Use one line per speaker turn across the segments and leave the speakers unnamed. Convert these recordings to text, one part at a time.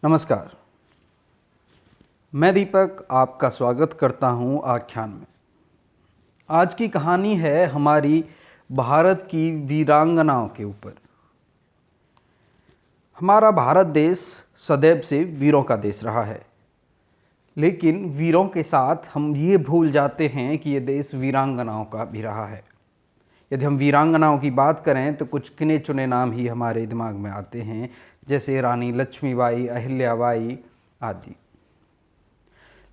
नमस्कार। मैं दीपक आपका स्वागत करता हूं आख्यान में। आज की कहानी है हमारी भारत की वीरांगनाओं के ऊपर। हमारा भारत देश सदैव से वीरों का देश रहा है, लेकिन वीरों के साथ हम ये भूल जाते हैं कि ये देश वीरांगनाओं का भी रहा है। यदि हम वीरांगनाओं की बात करें तो कुछ गिने चुने नाम ही हमारे दिमाग में आते हैं, जैसे रानी लक्ष्मीबाई, अहिल्याबाई आदि।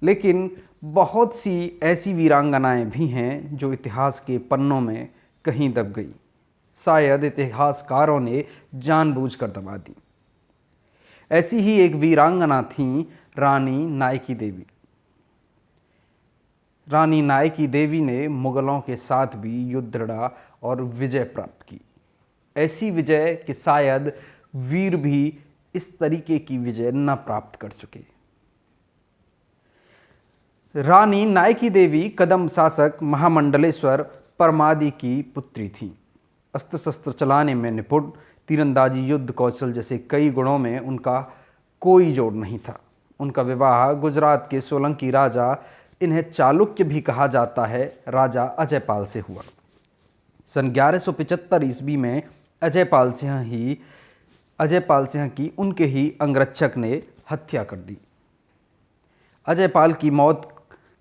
लेकिन बहुत सी ऐसी वीरांगनाएं भी हैं जो इतिहास के पन्नों में कहीं दब गई। शायद इतिहासकारों ने जानबूझकर दबा दी। ऐसी ही एक वीरांगना थी रानी नायकी देवी। रानी नायकी देवी ने मुगलों के साथ भी युद्ध लड़ा और विजय प्राप्त की। ऐसी विजय कि शायद वीर भी इस तरीके की विजय न प्राप्त कर सके। रानी नायकी देवी कदम शासक महामंडलेश्वर परमादि की पुत्री थीं। अस्त्र शस्त्र चलाने में निपुण, तीरंदाजी, युद्ध कौशल जैसे कई गुणों में उनका कोई जोड़ नहीं था। उनका विवाह गुजरात के सोलंकी राजा, इन्हें चालुक्य भी कहा जाता है, राजा अजयपाल से हुआ। सन 1175 ईस्वी में अजयपाल सिंह की उनके ही अंगरक्षक ने हत्या कर दी। अजयपाल की मौत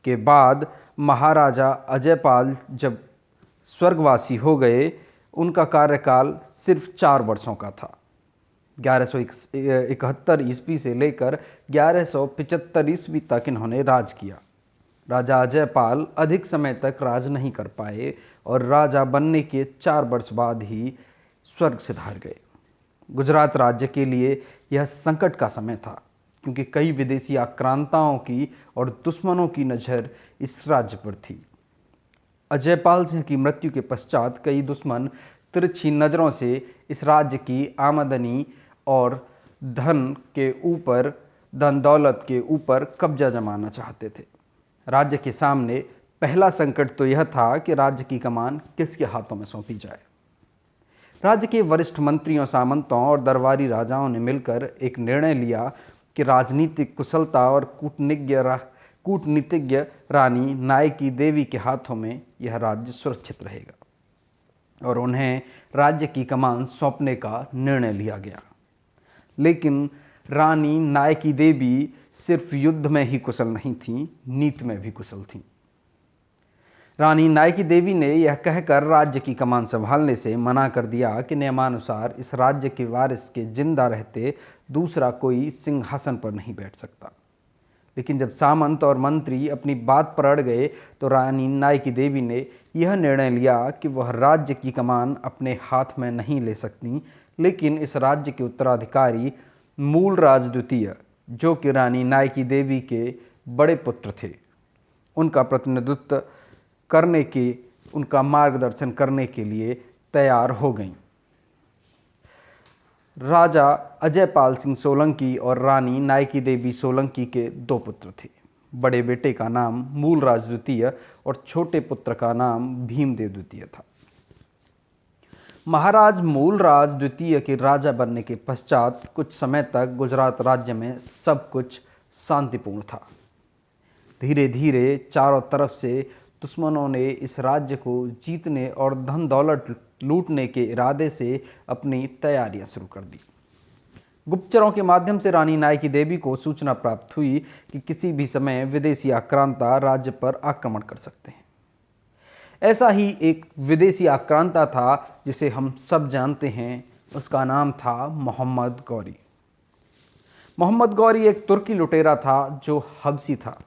के बाद महाराजा अजयपाल जब स्वर्गवासी हो गए, उनका कार्यकाल सिर्फ 4 वर्षों का था। 1171 ईस्वी से लेकर 1175 ईस्वी तक इन्होंने राज किया। राजा अजयपाल अधिक समय तक राज नहीं कर पाए और राजा बनने के 4 वर्ष बाद ही स्वर्ग सिधार गए। गुजरात राज्य के लिए यह संकट का समय था, क्योंकि कई विदेशी आक्रांताओं की और दुश्मनों की नज़र इस राज्य पर थी। अजयपाल सिंह की मृत्यु के पश्चात कई दुश्मन तिरछी नज़रों से इस राज्य की आमदनी और धन दौलत के ऊपर कब्जा जमाना चाहते थे। राज्य के सामने पहला संकट तो यह था कि राज्य की कमान किसके हाथों में सौंपी जाए। राज्य के वरिष्ठ मंत्रियों, सामंतों और दरबारी राजाओं ने मिलकर एक निर्णय लिया कि राजनीतिक कुशलता और कूटनीतिज्ञ रानी नायकी देवी के हाथों में यह राज्य सुरक्षित रहेगा और उन्हें राज्य की कमान सौंपने का निर्णय लिया गया। लेकिन रानी नायकी देवी सिर्फ युद्ध में ही कुशल नहीं थीं, नीति में भी कुशल थीं। रानी नायकी देवी ने यह कहकर राज्य की कमान संभालने से मना कर दिया कि नियमानुसार इस राज्य के वारिस के जिंदा रहते दूसरा कोई सिंहासन पर नहीं बैठ सकता। लेकिन जब सामंत और मंत्री अपनी बात पर अड़ गए तो रानी नायकी देवी ने यह निर्णय लिया कि वह राज्य की कमान अपने हाथ में नहीं ले सकती, लेकिन इस राज्य के उत्तराधिकारी मूलराज द्वितीय, जो कि रानी नायकी देवी के बड़े पुत्र थे, उनका प्रतिनिधित्व करने के, उनका मार्गदर्शन करने के लिए तैयार हो गईं। राजा अजयपाल सिंह सोलंकी और रानी नायकी देवी सोलंकी के 2 पुत्र थे। बड़े बेटे का नाम मूलराज द्वितीय और छोटे पुत्र का नाम भीमदेव द्वितीय था। महाराज मूलराज द्वितीय के राजा बनने के पश्चात कुछ समय तक गुजरात राज्य में सब कुछ शांतिपूर्ण था। धीरे धीरे चारों तरफ से दुश्मनों ने इस राज्य को जीतने और धन दौलत लूटने के इरादे से अपनी तैयारियां शुरू कर दी। गुप्तचरों के माध्यम से रानी नायकी देवी को सूचना प्राप्त हुई कि किसी भी समय विदेशी आक्रांता राज्य पर आक्रमण कर सकते हैं। ऐसा ही एक विदेशी आक्रांता था जिसे हम सब जानते हैं, उसका नाम था मोहम्मद गौरी। मोहम्मद गौरी एक तुर्की लुटेरा था जो हबशी था,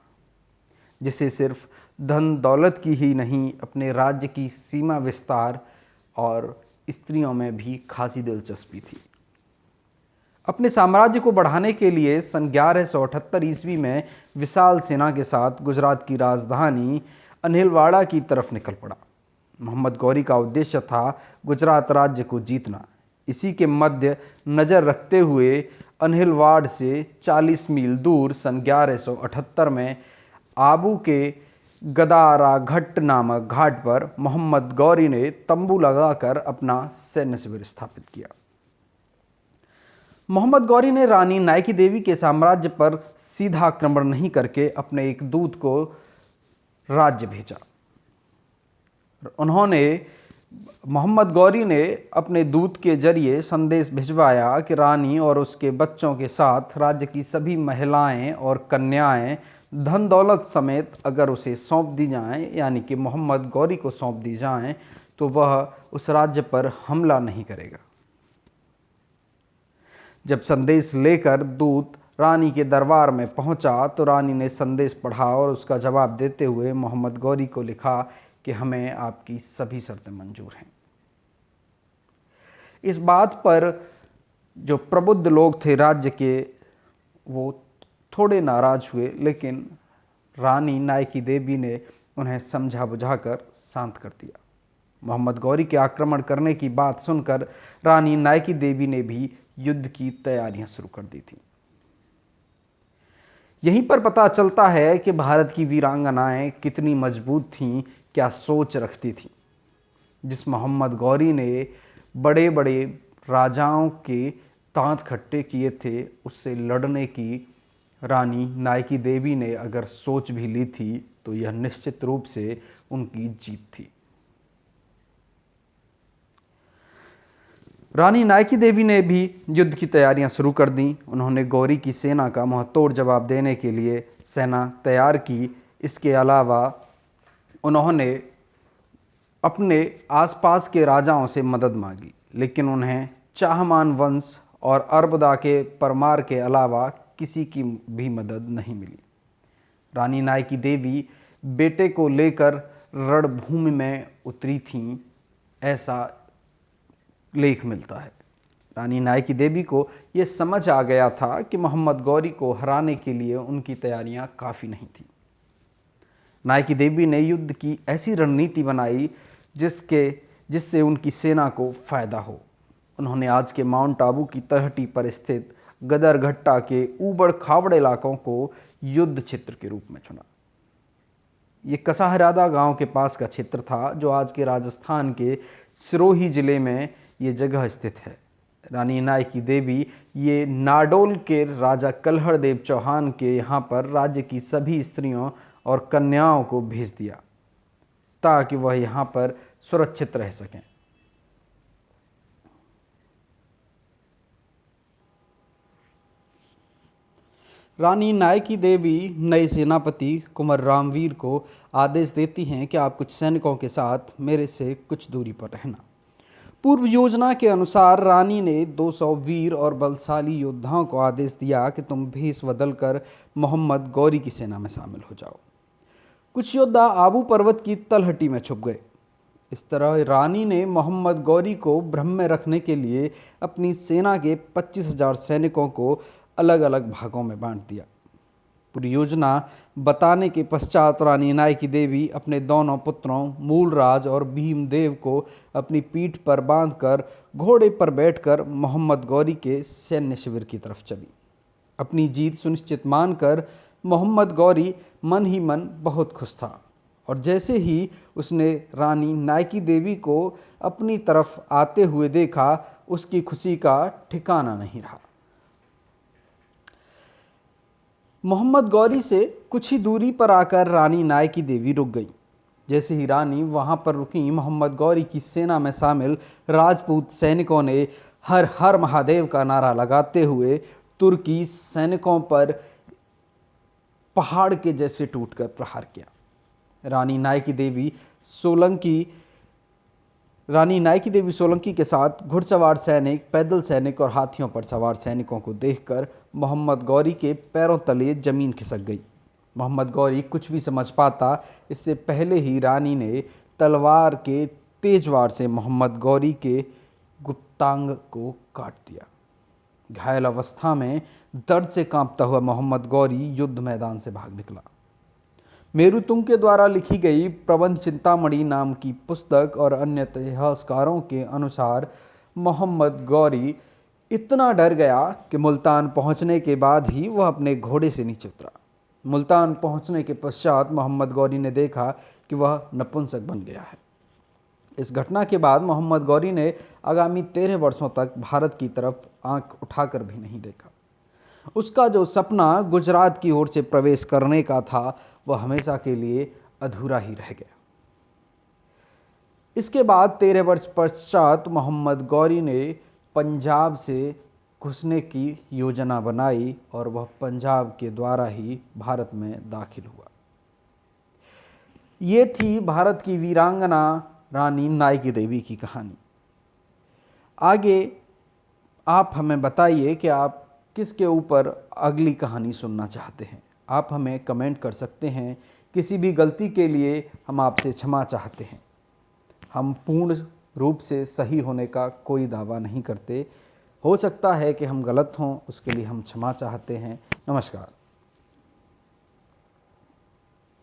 जिसे सिर्फ धन दौलत की ही नहीं, अपने राज्य की सीमा विस्तार और स्त्रियों में भी खासी दिलचस्पी थी। अपने साम्राज्य को बढ़ाने के लिए सन 1178 ईस्वी में विशाल सेना के साथ गुजरात की राजधानी अनिलवाड़ा की तरफ निकल पड़ा। मोहम्मद गौरी का उद्देश्य था गुजरात राज्य को जीतना। इसी के मध्य नज़र रखते हुए अनिलवाड़ से 40 मील दूर सन 1178 में आबू के गदारा घट्ट नामक घाट पर मोहम्मद गौरी ने तंबू लगाकर अपना सैन्य शिविर स्थापित किया। मोहम्मद गौरी ने रानी नायकी देवी के साम्राज्य पर सीधा आक्रमण नहीं करके अपने एक दूत को राज्य भेजा। मोहम्मद गौरी ने अपने दूत के जरिए संदेश भिजवाया कि रानी और उसके बच्चों के साथ राज्य की सभी महिलाएं और कन्याएं धन दौलत समेत अगर उसे सौंप दी जाएं, यानी कि मोहम्मद गौरी को सौंप दी जाएं, तो वह उस राज्य पर हमला नहीं करेगा। जब संदेश लेकर दूत रानी के दरबार में पहुंचा तो रानी ने संदेश पढ़ा और उसका जवाब देते हुए मोहम्मद गौरी को लिखा कि हमें आपकी सभी शर्तें मंजूर हैं। इस बात पर जो प्रबुद्ध लोग थे राज्य के, वो थोड़े नाराज हुए, लेकिन रानी नायकी देवी ने उन्हें समझा बुझाकर शांत कर दिया। मोहम्मद गौरी के आक्रमण करने की बात सुनकर रानी नायकी देवी ने भी युद्ध की तैयारियां शुरू कर दी थी। यहीं पर पता चलता है कि भारत की वीरांगनाएं कितनी मजबूत थीं, क्या सोच रखती थीं। जिस मोहम्मद गौरी ने बड़े बड़े राजाओं के दांत खट्टे किए थे, उससे लड़ने की रानी नायकी देवी ने अगर सोच भी ली थी तो यह निश्चित रूप से उनकी जीत थी। रानी नायकी देवी ने भी युद्ध की तैयारियां शुरू कर दी। उन्होंने गौरी की सेना का मुंहतोड़ जवाब देने के लिए सेना तैयार की। इसके अलावा उन्होंने अपने आसपास के राजाओं से मदद मांगी, लेकिन उन्हें चाहमान वंश और अरबदा के परमार के अलावा किसी की भी मदद नहीं मिली। रानी नायकी देवी बेटे को लेकर रणभूमि में उतरी थीं, ऐसा लेख मिलता है। रानी नायकी देवी को यह समझ आ गया था कि मोहम्मद गौरी को हराने के लिए उनकी तैयारियां काफ़ी नहीं थीं। नायकी देवी ने युद्ध की ऐसी रणनीति बनाई जिससे उनकी सेना को फ़ायदा हो। उन्होंने आज के माउंट आबू की तलहटी पर स्थित गदरघट्टा के ऊबड़ खाबड़ इलाकों को युद्ध क्षेत्र के रूप में चुना। ये कसाहरादा गांव के पास का क्षेत्र था, जो आज के राजस्थान के सिरोही जिले में ये जगह स्थित है। रानी नायकी देवी ये नाडोल के राजा कल्हड़ देव चौहान के यहाँ पर राज्य की सभी स्त्रियों और कन्याओं को भेज दिया ताकि वह यहाँ पर सुरक्षित रह सकें। रानी नायकी देवी नए सेनापति कुंवर रामवीर को आदेश देती हैं कि आप कुछ सैनिकों के साथ मेरे से कुछ दूरी पर रहना। पूर्व योजना के अनुसार रानी ने 200 वीर और बलशाली योद्धाओं को आदेश दिया कि तुम भेष बदलकर मोहम्मद गौरी की सेना में शामिल हो जाओ। कुछ योद्धा आबू पर्वत की तलहटी में छुप गए। इस तरह रानी ने मोहम्मद गौरी को भ्रम में रखने के लिए अपनी सेना के 25,000 सैनिकों को अलग अलग भागों में बांट दिया। पूरी योजना बताने के पश्चात रानी नायकी देवी अपने दोनों पुत्रों मूलराज और भीमदेव को अपनी पीठ पर बांधकर घोड़े पर बैठकर मोहम्मद गौरी के सैन्य शिविर की तरफ चली। अपनी जीत सुनिश्चित मानकर मोहम्मद गौरी मन ही मन बहुत खुश था, और जैसे ही उसने रानी नायकी देवी को अपनी तरफ आते हुए देखा, उसकी खुशी का ठिकाना नहीं रहा। मोहम्मद गौरी से कुछ ही दूरी पर आकर रानी नायकी देवी रुक गई। जैसे ही रानी वहां पर रुकी, मोहम्मद गौरी की सेना में शामिल राजपूत सैनिकों ने हर हर महादेव का नारा लगाते हुए तुर्की सैनिकों पर पहाड़ के जैसे टूटकर प्रहार किया। रानी नायकी देवी सोलंकी के साथ घुड़सवार सैनिक, पैदल सैनिक और हाथियों पर सवार सैनिकों को देखकर मोहम्मद गौरी के पैरों तले जमीन खिसक गई। मोहम्मद गौरी कुछ भी समझ पाता इससे पहले ही रानी ने तलवार के तेज वार से मोहम्मद गौरी के गुप्तांग को काट दिया। घायल अवस्था में दर्द से कांपता हुआ मोहम्मद गौरी युद्ध मैदान से भाग निकला। मेरुतुंग के द्वारा लिखी गई प्रबंध चिंतामणि नाम की पुस्तक और अन्य इतिहासकारों के अनुसार मोहम्मद गौरी इतना डर गया कि मुल्तान पहुंचने के बाद ही वह अपने घोड़े से नीचे उतरा। मुल्तान पहुंचने के पश्चात मोहम्मद गौरी ने देखा कि वह नपुंसक बन गया है। इस घटना के बाद मोहम्मद गौरी ने आगामी 13 वर्षों तक भारत की तरफ आंख उठाकर भी नहीं देखा। उसका जो सपना गुजरात की ओर से प्रवेश करने का था वह हमेशा के लिए अधूरा ही रह गया। इसके बाद 13 वर्ष पश्चात मोहम्मद गौरी ने पंजाब से घुसने की योजना बनाई और वह पंजाब के द्वारा ही भारत में दाखिल हुआ। ये थी भारत की वीरांगना रानी नायकी देवी की कहानी। आगे आप हमें बताइए कि आप किसके ऊपर अगली कहानी सुनना चाहते हैं। आप हमें कमेंट कर सकते हैं। किसी भी गलती के लिए हम आपसे क्षमा चाहते हैं। हम पूर्ण रूप से सही होने का कोई दावा नहीं करते। हो सकता है कि हम गलत हों, उसके लिए हम क्षमा चाहते हैं। नमस्कार।